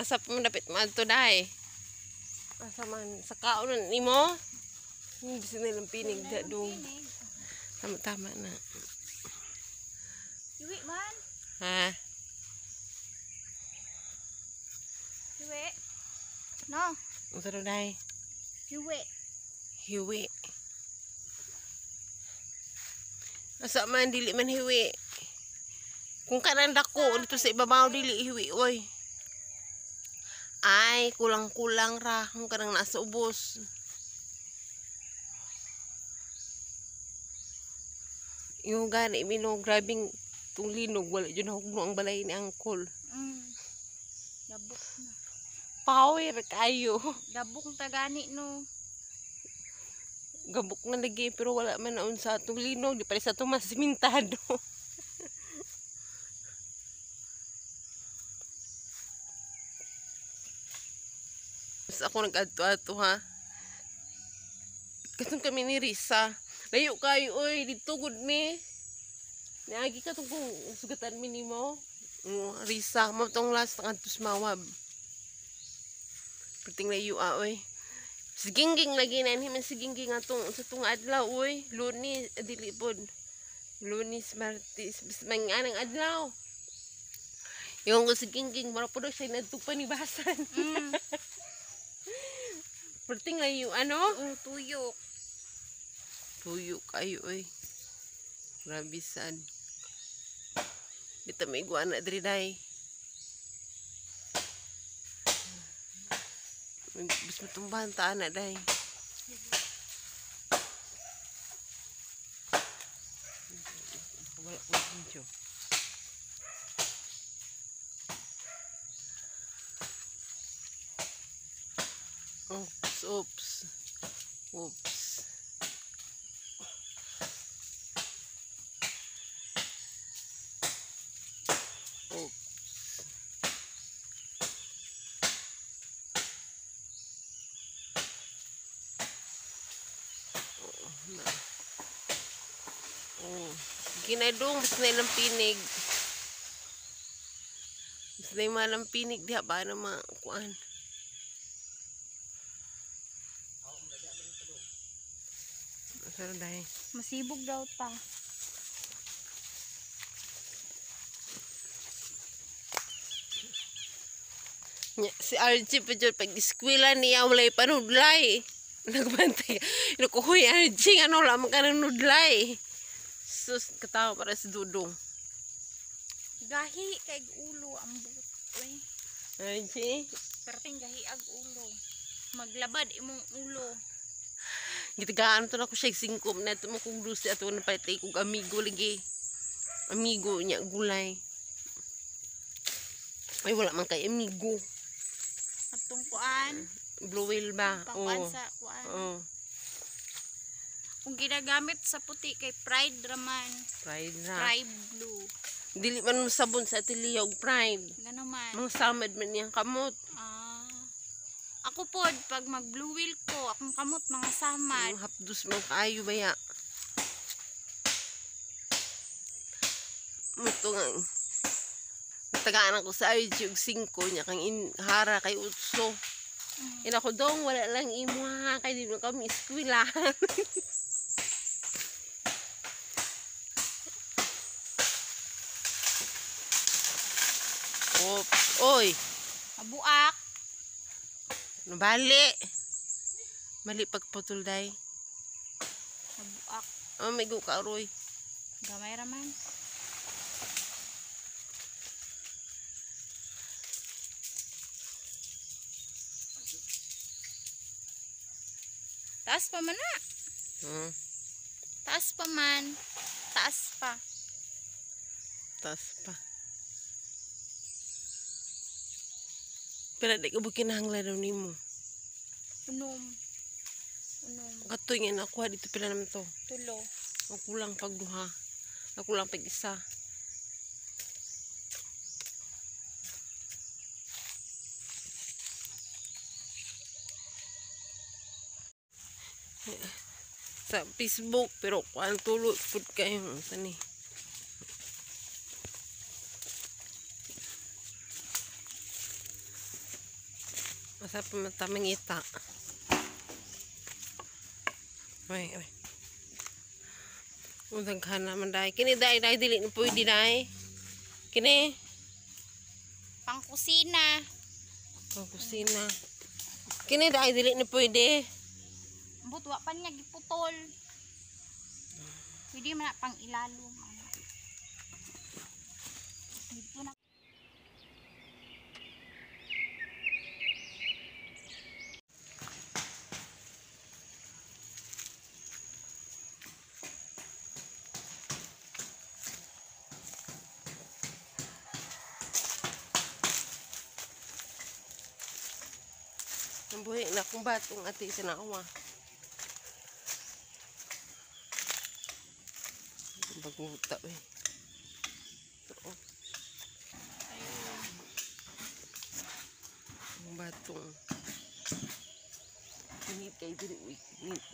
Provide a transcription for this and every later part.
asa mandapit madto dai. Asa man sa kaunon nimo? Hindi sila pinig dadong. Tama-tama na. Yuwi man. Ha? Yuwi. No. Unsa daw dai? Yuwi. Hiwi. Asa man dili man hiwi. Kung kanan dako dito sa ibabaw dili hiwi oy. Ay, kulang-kulang ra kung kanang nasa ubos. Yung gani minog grabing tung linog wala jud hugno ang balay ni angkol. Dabok na. Power kayo. Dabok ta gani no. Gabok na lagi pero wala man naon sa atong linog di pa sa atong masimintado. Mas ako nag-adto-adto ha. Katong kami ni Risa. Layo kayo oy dito gud mi. Niagi ka tong sugatan mi nimo. Risa mo tong last ang adtos mawab. Perting layo oy. Sigingging lagi na himan sigingging atong sa tong adlaw oy. Lunes dili pod. Lunes, Martes, bis manganang adlaw. Yung sigingging mara pod siya nadtog panibasan. Perting layo ano? Tuyok. Tuyok kayo oy. Grabe sad. Bita may iguana diri day. Bis matumbahan ta anak day. Wala ko video. Oops. Ginadong mas na ilang pinig. Mas na ilang pinig diha ba na makuan. Masarap dahil. Masibog daw ta. Si RG pa dyan pag iskwila niya walay panudlay. Nagbantay. Nakuhuy RG ano lamang ka ng nudlay. Sus katawa para si Dudong. Gahi kay ulo ang butoy. RG? Perting gahi ag ulo. Maglabad imong ulo. Gitagaan to na ko siya singkom na ito mo kong lusi ato na patay kong amigo lagi. Amigo niya gulay. Ay wala man kay amigo. Atong kuan. Blue whale ba? Pangkuan sa kuan. Oo. Kung ginagamit sa puti kay Pride raman. Pride na. Pride blue. Dili man mo sabon sa atiliya og Pride. Gano man. Mga samad man niyang kamot. Ako pod pag mag blue whale ko, akong kamot mga samad. Hapdos mo kaayo baya. Muto nga. Tagaan ako sa RG og 5 niya kang hara kay utso. Ina ko dong wala lang imo ha kay di mo kami eskwelahan. Oops. Oy. Mabuak. Nabali. Mali pagputol day. Mabuak. Oh, may go ka roy. Gamay raman. Taas pa man na. Taas pa man. Taas pa. Taas pa. Pero di ka bukin hangla daw ni mo. Unom. Katoy nga nakuha dito pila naman to. Tulo. Ako lang pagduha. Ako lang pag-isa. Sa Facebook pero kuan tulo pud kayo tani. Asa pa mata mangita. Ay, ay. Unang kana man dai. Kini dai dili na pwede dai. Kini Pang kusina. ang kusina. Kini dai dili na pwede. Ambot wa pa niya giputol. Pwede man na pang ilalom. Dito na. Ang buhi na kung batong ati sinawa. Baguta eh. Ito. Ang batong. Pinit kay diri uy. Pinit.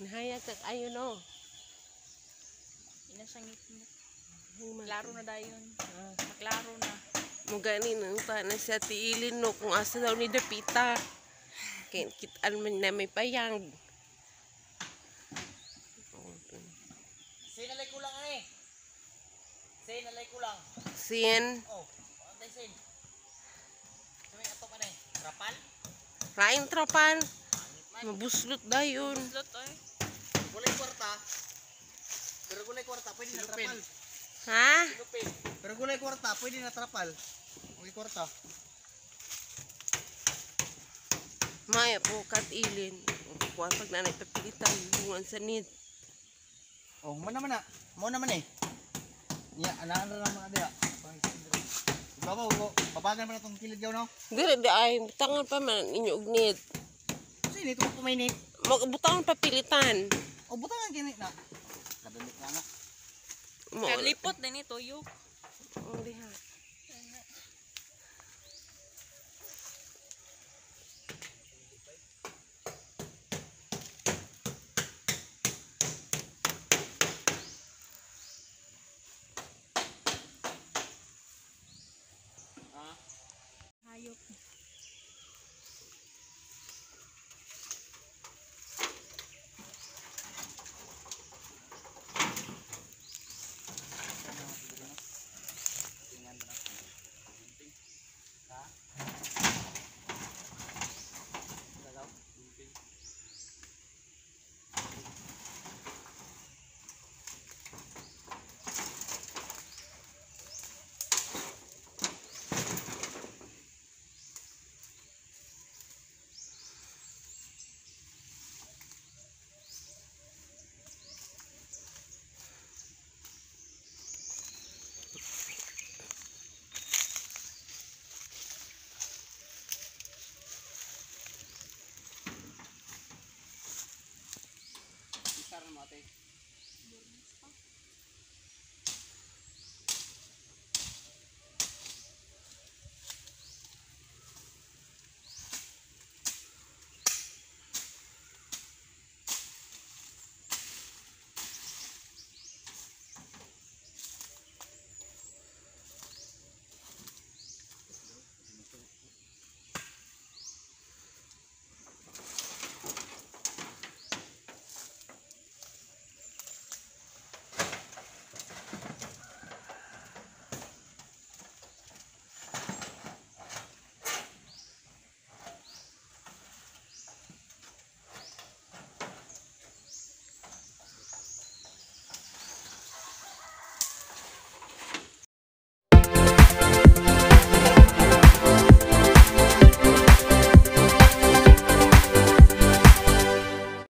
Nahayag kag ayo no. Ina siyang ngit-ngit. Klaro na dayon. Ah. Maklaro na. Mugani nang ta na siya tiilin no kung asa daw ni Dapita. Kaya kitaan man na may payang. Sin alay kulang eh. Sin alay kulang. Sin. Oh, antay sin. Kami ato ka na eh. Rapal? Lain tropan. Mabuslot dayon. Slot oy. Gulay kwarta. Pero gulay kwarta, pwede na trapal. Ha? Silupin. Pero gulay kwarta, pwede na trapal. Okay kwarta. Maya po katilin. Kuha pag nanay papilitan. Bungan sa need. Oh, man naman na. Mo naman eh. Ya, anaan na lang mga diya. Ikaw ba, papagan pa na itong kilid yaw no? Dili di ay. Butangan pa man inyo og need. Kasi ito mo kumainit. Butangan papilitan. O, butangan kinit na. Kadalik na nga. Mo. Lipot din ito yo. Oh, diha.